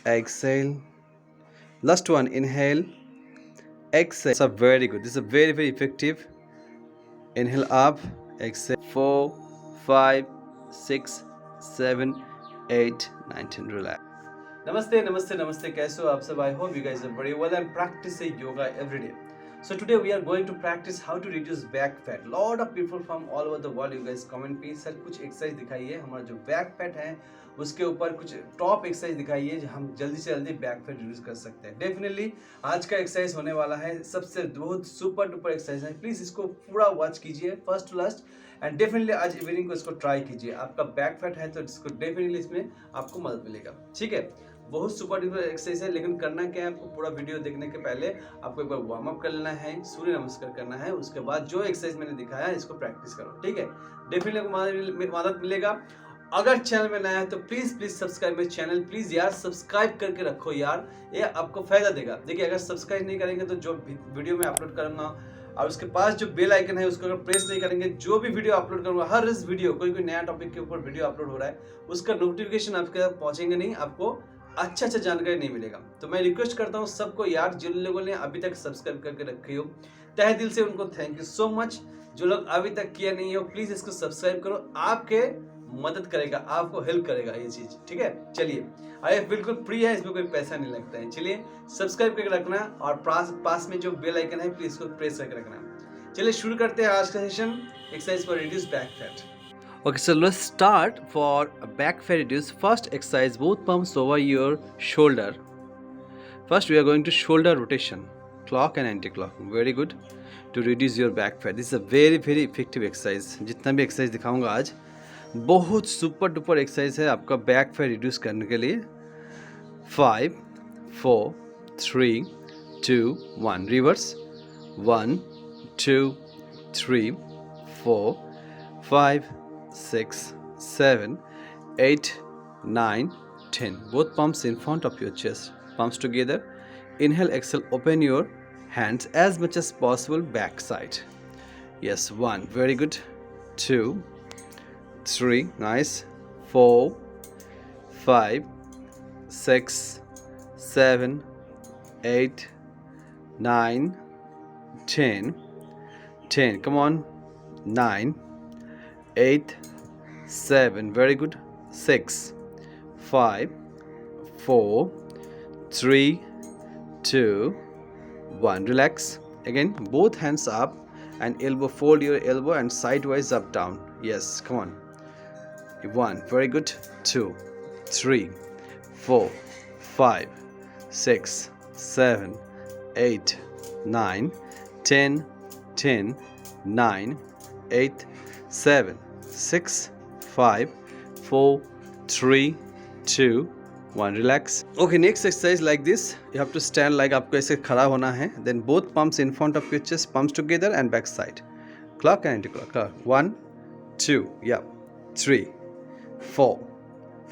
exhale. Last one, inhale, exhale. So very good. This is a very, very effective. Inhale up, exhale. 4, 5, 6, 7, 8, 9, 10. Relax. Namaste, namaste, namaste. कैसे हो आप सब? I hope you guys are very well and practice yoga every day. So today we are going to practice how to reduce back fat. Lot of people from all over the world you guys comment पे sir कुछ exercise दिखाइए, हमारा जो back fat है उसके ऊपर कुछ top exercise दिखाइए जो हम जल्दी से जल्दी बैक फैट रिड्यूस कर सकते हैं। डेफिनेटली आज का एक्सरसाइज होने वाला है सबसे बहुत सुपर डुपर एक्सरसाइज है। प्लीज इसको पूरा वॉच कीजिए first to last and definitely आज इवनिंग को इसको ट्राई कीजिए। आपका बैक फैट है तो इसको डेफिनेटली इसमें आपको मदद मिलेगा। ठीक है, बहुत सुपर डुपर एक्सरसाइज है, लेकिन करना क्या है आपको पूरा वीडियो देखने के पहले आपको एक बार वार्म अप कर लेना है, सूर्य नमस्कार करना है, उसके बाद जो एक्सरसाइज मैंने दिखाया है इसको प्रैक्टिस करो। ठीक है, डेफिनेटली आपको मदद मिलेगा। अगर चैनल में नया है तो प्लीज सब्सक्राइब मेरे चैनल, प्लीज यार सब्सक्राइब करके रखो यार, ये आपको फायदा देगा। देखिए अगर सब्सक्राइब नहीं करेंगे तो जो वीडियो मैं अपलोड करूंगा और उसके पास जो बेल आइकन है उसको अगर प्रेस नहीं करेंगे, जो भी वीडियो अपलोड करूंगा, हर इस वीडियो कोई नया टॉपिक के ऊपर वीडियो अपलोड हो रहा है उसका नोटिफिकेशन आपके तक पहुंचेंगे नहीं, आपको अच्छा जानकारी नहीं मिलेगा। तो मैं रिक्वेस्ट करता हूँ सबको यार, जिन लोगों ने अभी तक सब्सक्राइब करके रखे हो तहे दिल से उनको थैंक यू सो मच। जो लोग अभी तक किया नहीं हो प्लीज इसको सब्सक्राइब करो, आपके मदद करेगा, आपको हेल्प करेगा ये चीज। ठीक है, चलिए अरे बिल्कुल फ्री है, इसमें कोई पैसा नहीं लगता है। चलिए सब्सक्राइब करके रखना और पास में जो बेल आइकन है प्लीज इसको प्रेस करके रखना। चलिए शुरू करते हैं आज का session exercise for reduce back fat. Okay, so let's start for back fat reduce. First exercise, both palms over your shoulder. First we are going to shoulder rotation, clock and anti-clock. Very good. To reduce your back fat. This is a very very effective exercise. जितना भी exercise दिखाऊंगा आज बहुत super duper exercise है आपका back fat reduce करने के लिए। 5, 4, 3, 2, 1 reverse. 1, 2, 3, 4, 5, 6, 7, 8, 9, 10. Both palms in front of your chest. Palms together. Inhale, exhale, open your hands as much as possible back side. Yes, 1. Very good. 2, 3. Nice. 4, 5, 6, 7, 8, 9, 10. 10. Come on. 9, 8, 7, very good. 6, 5, 4, 3, 2, 1. Relax. Again, both hands up and elbow, fold your elbow and sideways up down. Yes, come on. 1, very good. 2, 3, 4, 5, 6, 7, 8, 9, 10, 10, 9, 8, 7, 6, 5, 4, 3, 2, 1. Relax. Okay, next exercise like this. You have to stand like आपको ऐसे खड़ा होना है. Then both palms in front of your chest, palms together and back side. Clock and anti-clock. 1, 2, yeah, 3, 4,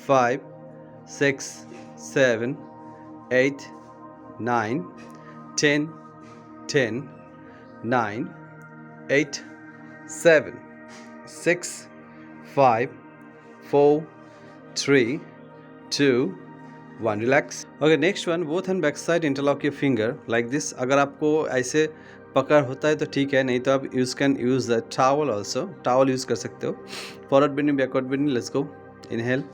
5, 6, 7, 8, 9, 10, 10, 9, 8, 7, 6, 5, 4, 3, 2, 1. Relax. Okay, next one, both hand back side, interlock your finger like this. अगर आपको ऐसे पकड़ होता है तो ठीक है, नहीं तो आप can use the towel also, towel use कर सकते हो। Forward bending, backward bending, let's go. Inhale,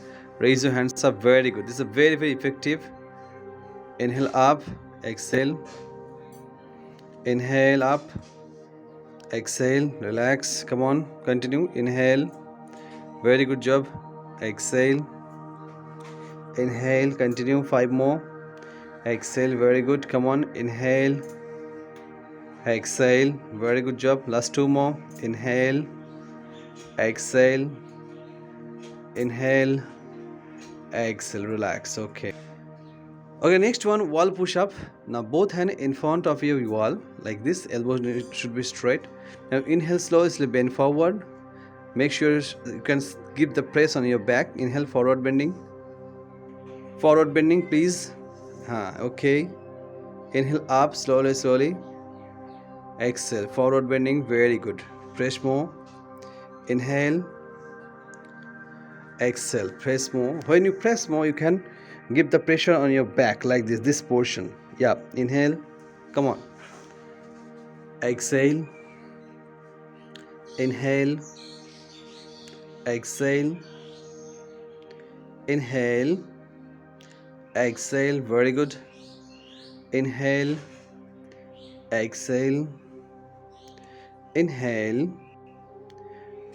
raise your hands up, very good. This is very very effective. Inhale up, exhale, inhale up, exhale, relax, come on, continue. Inhale, very good job. Exhale, inhale, continue. 5 more. Exhale, very good, come on. Inhale, exhale, very good job. Last 2 more. Inhale, exhale, inhale, exhale, relax. Okay, next one, wall push up. Now both hands in front of your wall like this, elbows should be straight. Now inhale, slowly bend forward. Make sure you can give the press on your back. Inhale, forward bending, please. Okay, inhale up, slowly. Exhale, forward bending, very good. Press more. Inhale, exhale, press more. When you press more, you can Give the pressure on your back like this portion. Yeah, inhale, come on. Exhale, inhale, exhale, inhale, exhale. Very good. Inhale, exhale, inhale,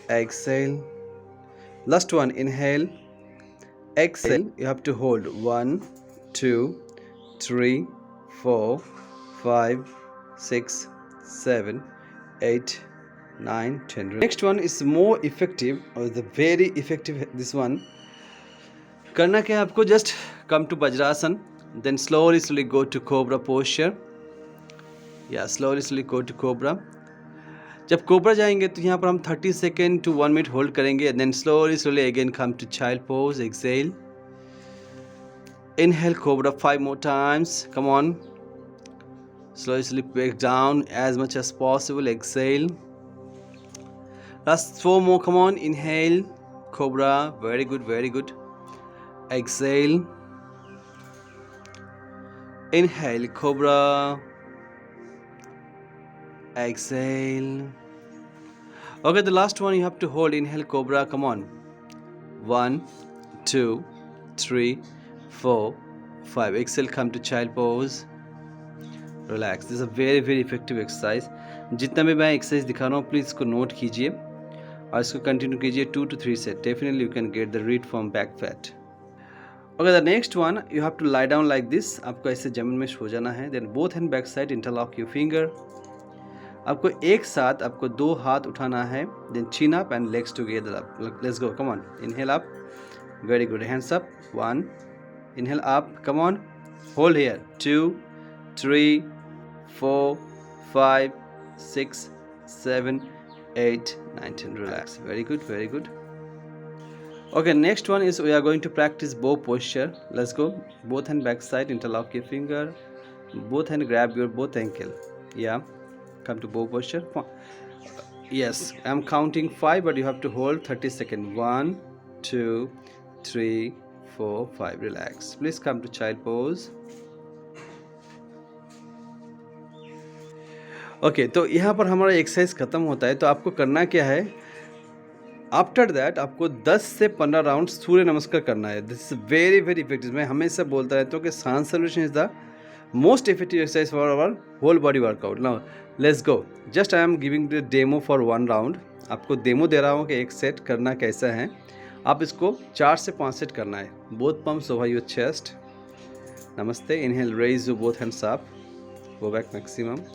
exhale. Last one, inhale, exhale. You have to hold 1, 2, 3, 4, 5, 6, 7, 8, 9, 10. Next one is more effective, or the very effective. This one करना क्या है आपको, just come to Vajrasan, then slowly go to Cobra posture. Yeah, slowly go to Cobra. जब cobra जाएंगे तो यहाँ पर हम 30 सेकेंड to 1 minute होल्ड करेंगे, then slowly again come to child pose. Exhale, inhale Cobra 5 more times. Come on, slowly back down as much as possible. Exhale, last 4 more. Come on, inhale Cobra. Very good, very good. Exhale, inhale Cobra, exhale. Okay, the last one you have to hold. Inhale Cobra. Come on, 1, 2, 3, 4, 5. Exhale, come to child pose. Relax. This is a very effective exercise. जितना भी मैं exercise दिखा रहा हूँ please इसको note कीजिए और इसको कंटिन्यू कीजिए 2 to 3 set. Definitely you can get the rid from back fat. Okay, the next one you have to lie down like this. आपको ऐसे जमीन में सो जाना है. Then both hand back side, interlock your finger. आपको एक साथ आपको 2 हाथ उठाना है. Then chin up and legs together up. Let's go. Come on, inhale up. Very good. Hands up. 1, inhale up. Come on, hold here. 2, 3, 4, 5, 6, 7, 8, 9, 10. Relax. Very good, very good. Okay, next one is we are going to practice bow posture. Let's go. Both hand back side, interlock your finger. Both hand grab your both ankle. Yeah, come to bow posture. Yes, I'm counting 5, but you have to hold 30 seconds. 1, 2, 3, 4, 5. Relax. Please come to child pose. Okay, तो यहाँ पर हमारा exercise ख़त्म होता है. तो आपको करना क्या है, आफ्टर दैट आपको 10 से 15 राउंड सूर्य नमस्कार करना है. This is very effective. मैं हमेशा बोलता रहता हूँ कि sun salutation is the most effective exercise for our whole body workout. Now let's go. Just I am giving the demo for 1 round. आपको डेमो दे रहा हूँ कि एक सेट करना कैसा है. आप इसको 4 से 5 सेट करना है. Both pumps over your chest. नमस्ते. Inhale, raise your both hands up. Go back maximum.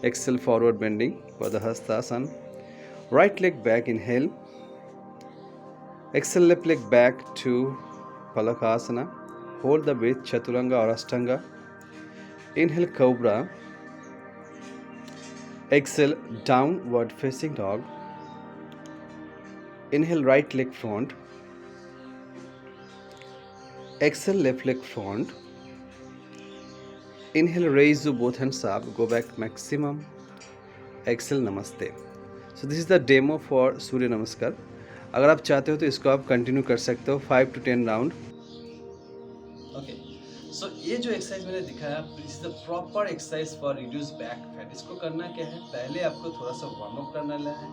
Exhale, forward bending for the Hastasana. Right leg back, inhale. Exhale, left leg back to Palakasana. Hold the breath, Chaturanga or Ashtanga. Inhale, Cobra. Exhale, downward facing dog. Inhale, right leg front. Exhale, left leg front. Inhale, raise your both hands up, go back maximum. Exhale, namaste. So this is the demo for सूर्य नमस्कार. अगर आप चाहते हो तो इसको आप continue कर सकते हो 5 to 10 राउंड. ओके, सो ये जो एक्सरसाइज मैंने दिखाया, this is the proper exercise for reduce back fat. इसको करना क्या है, पहले आपको थोड़ा सा वार्म अप करना है.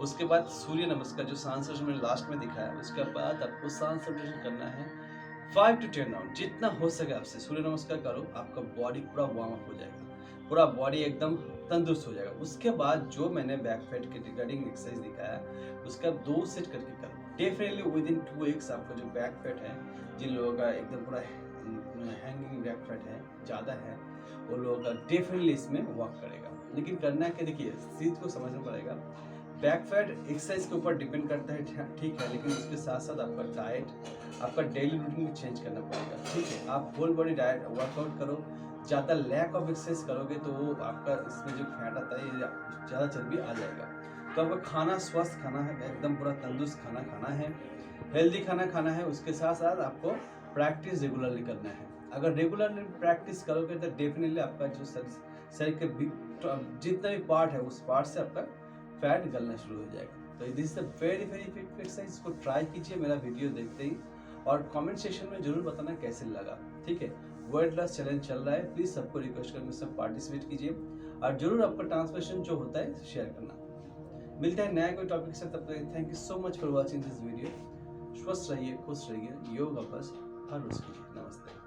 उसके बाद सूर्य नमस्कार जो सांस सैल्यूटेशन मैंने लास्ट में दिखाया, उसके बाद आपको सांस सैल्यूटेशन करना है 5 to 10 राउंड. जितना हो सके आपसे सूर्य नमस्कार करो. आपका बॉडी पूरा वार्म अप हो जाएगा, पूरा बॉडी एकदम तंदुरुस्त हो जाएगा. उसके बाद जो मैंने बैक फैट के रिगार्डिंग एक्सरसाइज दिखाया, उसका 2 सेट करके करो. डेफिनेटली विद इन 2 weeks आपका जो बैक फैट है, जिन लोगों का एकदम पूरा हैंगिंग बैक फैट है, ज़्यादा है, वो लोगों का डेफिनेटली इसमें वर्क करेगा. लेकिन करना क्या, देखिए चीज़ को समझना पड़ेगा. बैक फैट एक्सरसाइज के ऊपर डिपेंड करता है, ठीक है, लेकिन उसके साथ साथ आपका डाइट, आपका डेली रूटीन भी चेंज करना पड़ेगा. ठीक है, आप होल बॉडी डाइट वर्कआउट करो. ज़्यादा लैक ऑफ एक्सरसाइज करोगे तो वो आपका इसमें जो फैट आता है ये ज़्यादा चर्बी आ जाएगा. तो आपका खाना स्वस्थ खाना है, एकदम पूरा तंदुरुस्त खाना खाना है, हेल्दी खाना खाना है. उसके साथ साथ आपको प्रैक्टिस रेगुलरली करना है. अगर रेगुलरली प्रैक्टिस करोगे तो डेफिनेटली आपका जो शरीर के जितना भी पार्ट है उस पार्ट से आपका फैट गलना शुरू हो जाएगा. तो this is a very effective exercise. इसको ट्राई कीजिए मेरा वीडियो देखते ही. और कमेंट सेक्शन में जरूर बताना कैसे लगा। ठीक है, वेट लॉस चैलेंज चल रहा है, प्लीज सबको रिक्वेस्ट करूंगा सब पार्टिसिपेट कीजिए और जरूर आपका ट्रांसफॉर्मेशन जो होता है शेयर करना। मिलता है नया कोई टॉपिक से, तब तक thank you so much for watching this video. स्वस्थ रहिए, खुश रहिए, योग अभ्यास हर रोज कीजिए। नमस्ते।